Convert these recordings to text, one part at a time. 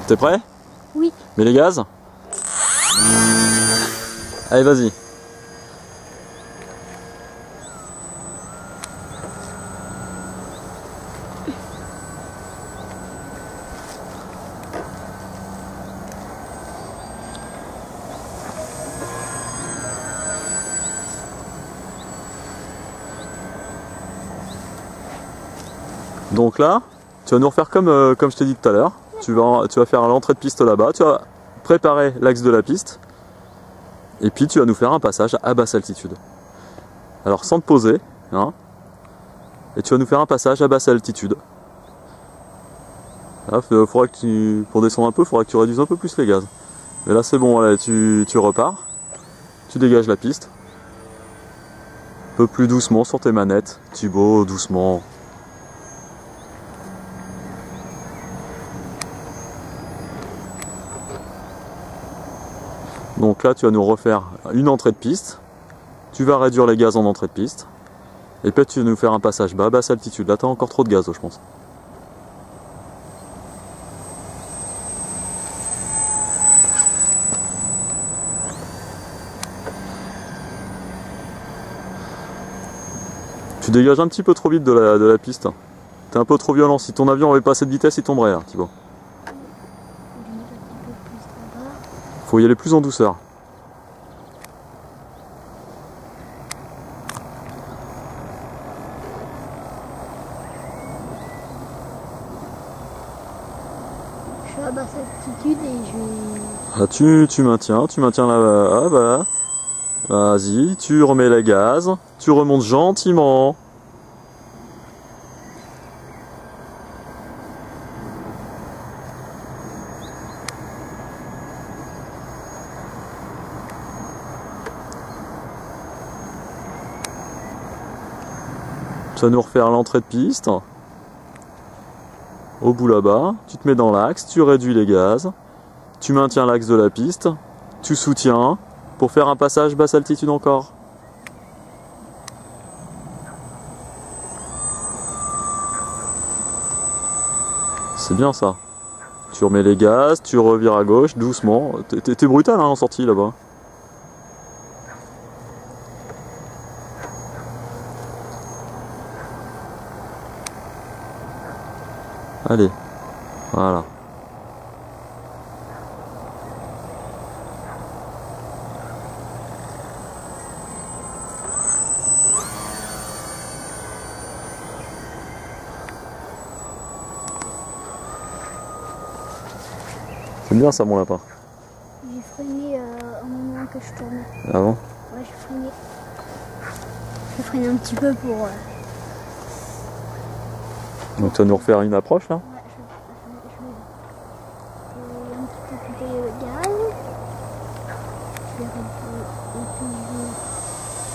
T'es prêt? Oui. Mets les gaz. Allez, vas-y. Donc là, tu vas nous refaire comme je t'ai dit tout à l'heure. Tu vas faire l'entrée de piste là-bas, tu vas préparer l'axe de la piste, et puis tu vas nous faire un passage à basse altitude. Alors sans te poser, hein, et tu vas nous faire un passage à basse altitude. Là, faudra que pour descendre un peu, il faudra que tu réduises un peu plus les gaz. Mais là c'est bon, là, tu repars, tu dégages la piste. Un peu plus doucement sur tes manettes, Thibaut, doucement. Donc là, tu vas nous refaire une entrée de piste. Tu vas réduire les gaz en entrée de piste. Et puis tu vas nous faire un passage bas, basse altitude. Là, tu as encore trop de gaz, je pense. Tu dégages un petit peu trop vite de la piste. Tu es un peu trop violent. Si ton avion avait pas assez de vitesse, il tomberait, hein, Thibaut. Faut y aller plus en douceur. Je suis à basse altitude et je vais... Ah, tu maintiens là, ah, voilà. Vas-y, tu remets les gaz, tu remontes gentiment. Tu vas nous refaire l'entrée de piste. Au bout là-bas, tu te mets dans l'axe, tu réduis les gaz, tu maintiens l'axe de la piste, tu soutiens pour faire un passage basse altitude encore. C'est bien ça. Tu remets les gaz, tu revires à gauche doucement. T'es brutal hein, en sortie là-bas. Allez, voilà. C'est bien ça mon lapin. J'ai freiné au moment que je tournais. Ah bon? Ouais, j'ai freiné. J'ai freiné un petit peu pour... Donc tu vas nous refaire une approche là? Ouais, je vais un petit peu couper le gaz.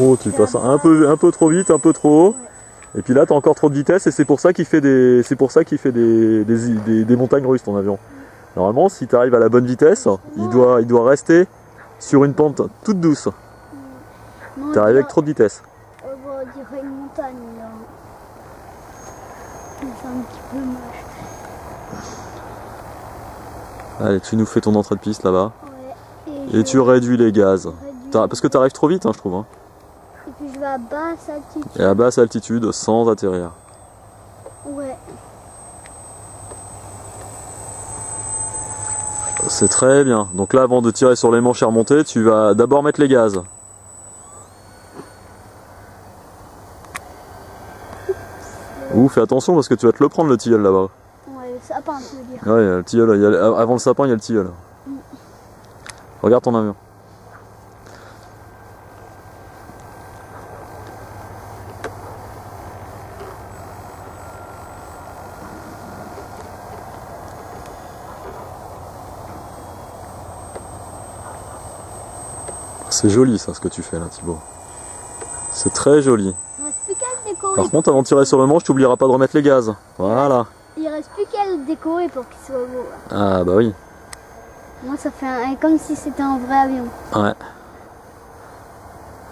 Oh, tu passes un peu trop vite, un peu trop haut. Ouais. Et puis là, tu as encore trop de vitesse et c'est pour ça qu'il fait des montagnes russes ton avion. Normalement, si tu arrives à la bonne vitesse, il doit rester sur une pente toute douce. Tu arrives avec trop de vitesse. On dirait une montagne là. C'est un petit peu moche. Allez, tu nous fais ton entrée de piste là-bas. Ouais. Et tu réduis les gaz. Parce que tu arrives trop vite, hein, je trouve. Hein. Et puis je vais à basse altitude. Et à basse altitude, sans atterrir. Ouais. C'est très bien. Donc là, avant de tirer sur les manches et remonter, tu vas d'abord mettre les gaz. Ouh, fais attention parce que tu vas te le prendre le tilleul là-bas. Ouais, le sapin, tu veux dire. Ouais, le tilleul, avant le sapin, il y a le tilleul. Regarde ton avion. C'est joli ça ce que tu fais là Thibaut. C'est très joli. Il reste plus qu'à le décorer. Par contre avant de tirer sur le manche, tu n'oublieras pas de remettre les gaz. Voilà. Il reste plus qu'à le décorer pour qu'il soit beau. Ah bah oui. Moi ça fait comme si c'était un vrai avion. Ouais.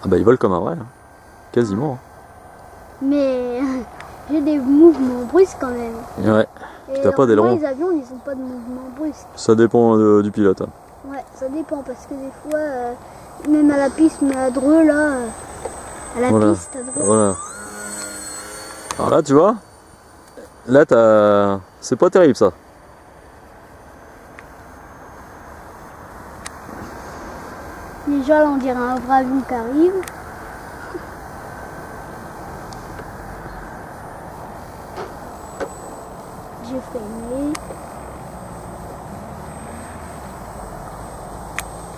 Ah bah il vole comme un vrai. Hein. Quasiment. Mais j'ai des mouvements brusques quand même. Ouais. Et t'as pas d'aileron. Les avions, ils ont pas de mouvement brusque. Ça dépend du pilote. Ouais, ça dépend parce que des fois, même à la piste, mais à Dreux, là, à la Voilà. piste, à Dreux. Voilà. Alors là, tu vois, là, c'est pas terrible ça. Déjà, là, on dirait un vrai avion qui arrive. J'ai freiné.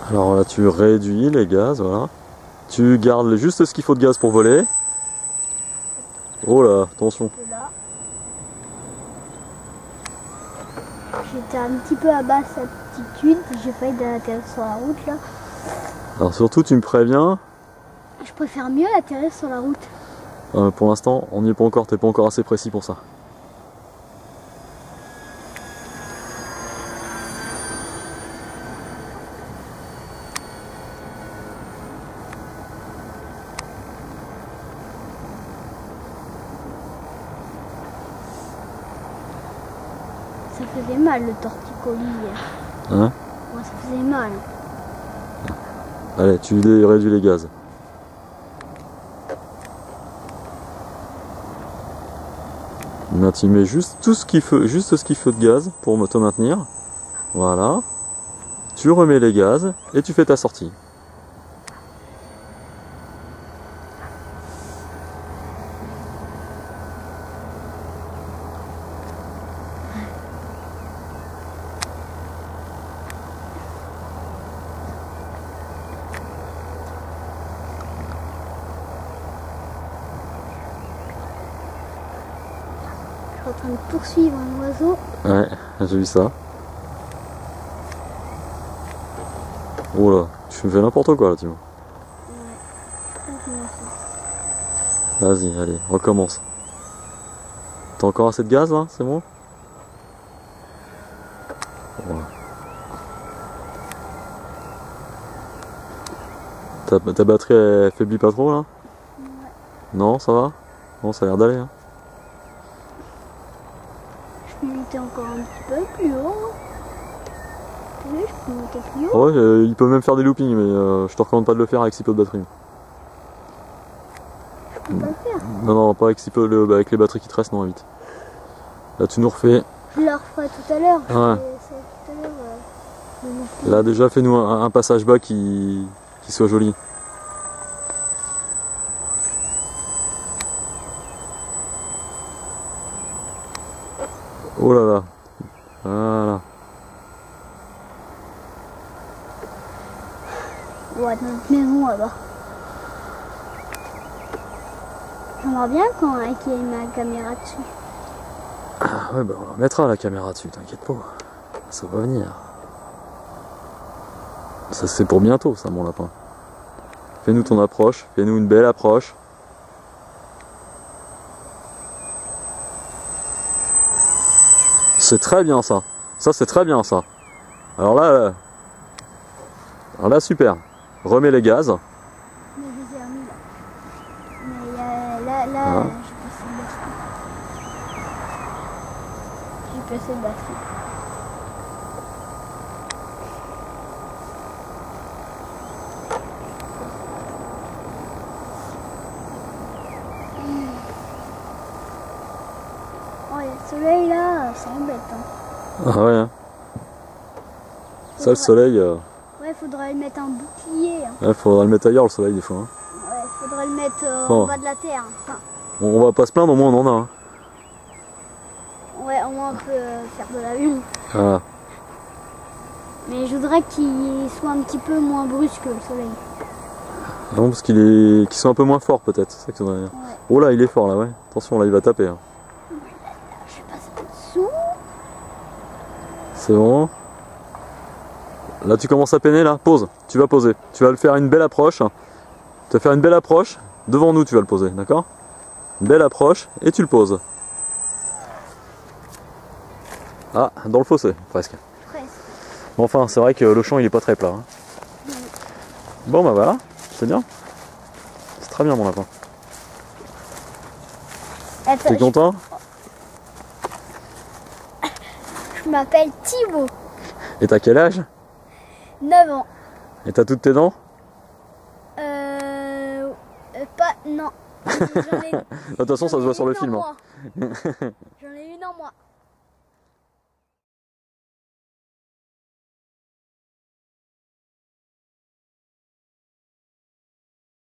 Alors là, tu réduis les gaz, voilà. Tu gardes juste ce qu'il faut de gaz pour voler. Oh là, attention. Là. J'étais un petit peu à basse altitude, j'ai failli atterrir sur la route là. Alors surtout, tu me préviens. Je préfère mieux atterrir sur la route. Pour l'instant, on n'y est pas encore, t'es pas encore assez précis pour ça. Ça faisait mal le torticolis hier. Hein? Moi ça faisait mal. Allez, tu réduis les gaz. Là, tu mets juste ce qu'il faut de gaz pour te maintenir. Voilà. Tu remets les gaz et tu fais ta sortie. Je suis en train de poursuivre un oiseau. Ouais, j'ai vu ça. Oh là, tu me fais n'importe quoi là, Timo. Vas-y, allez, recommence. T'as encore assez de gaz là, c'est bon? Voilà. Ta batterie elle faiblit pas trop là? Ouais. Non, ça va? Bon, ça a l'air d'aller. Hein. Je peux monter encore un petit peu plus haut. Oui, je peux monter plus haut. Ouais, il peut même faire des loopings, mais je te recommande pas de le faire avec si peu de batterie. Je peux pas le faire. Non, pas avec si peu, avec les batteries qui te restent, non, vite. Là, tu nous refais. Je le referai tout à l'heure. Ouais. Tout à l'heure. Le looping. Là, déjà, fais-nous un passage bas qui soit joli. Oh là là. Voilà. Ouais, dans notre maison là-bas. J'aimerais bien qu'il y ait ma caméra dessus. Ah ouais, bah on mettra la caméra dessus, t'inquiète pas. Ça va venir. Ça c'est pour bientôt, ça, mon lapin. Fais-nous ton approche, fais-nous une belle approche. C'est très bien ça. Ça c'est très bien ça. Alors là super. Remets les gaz. Mais je les ai remis là. Mais là, Ah. j'ai plus assez de batterie. Oh, il y a le soleil là, ça embête. Hein. Ah ouais. Hein. Ça le soleil, Ouais, faudrait le mettre en bouclier. Hein. faudra le mettre ailleurs le soleil des fois. Hein. Ouais, faudrait le mettre Oh. en bas de la terre. Enfin, On va pas se plaindre, au moins on en a. Hein. ouais, au moins on peut faire de l'avion. Voilà. Mais je voudrais qu'il soit un petit peu moins brusque le soleil. Non, parce qu'ils sont un peu moins forts peut-être. C'est ça que tu voudrais dire. Ouais. Oh là, il est fort là, ouais. Attention, là il va taper. Hein. Je suis passé en dessous. C'est bon. Là tu commences à peiner là, pose, tu vas poser. Tu vas le faire une belle approche. Tu vas faire une belle approche, devant nous tu vas le poser, d'accord? Une belle approche et tu le poses. Ah, dans le fossé, presque. Presque. Bon, enfin, c'est vrai que le champ il est pas très plat. Hein. Bon bah voilà, c'est bien. C'est très bien mon lapin. Attends, T'es content? je m'appelle Thibaut. Et t'as quel âge? 9 ans. Et t'as toutes tes dents? Pas... Non. J'en ai- De toute façon, ça se voit sur le j'en ai film. une Hein. en moins.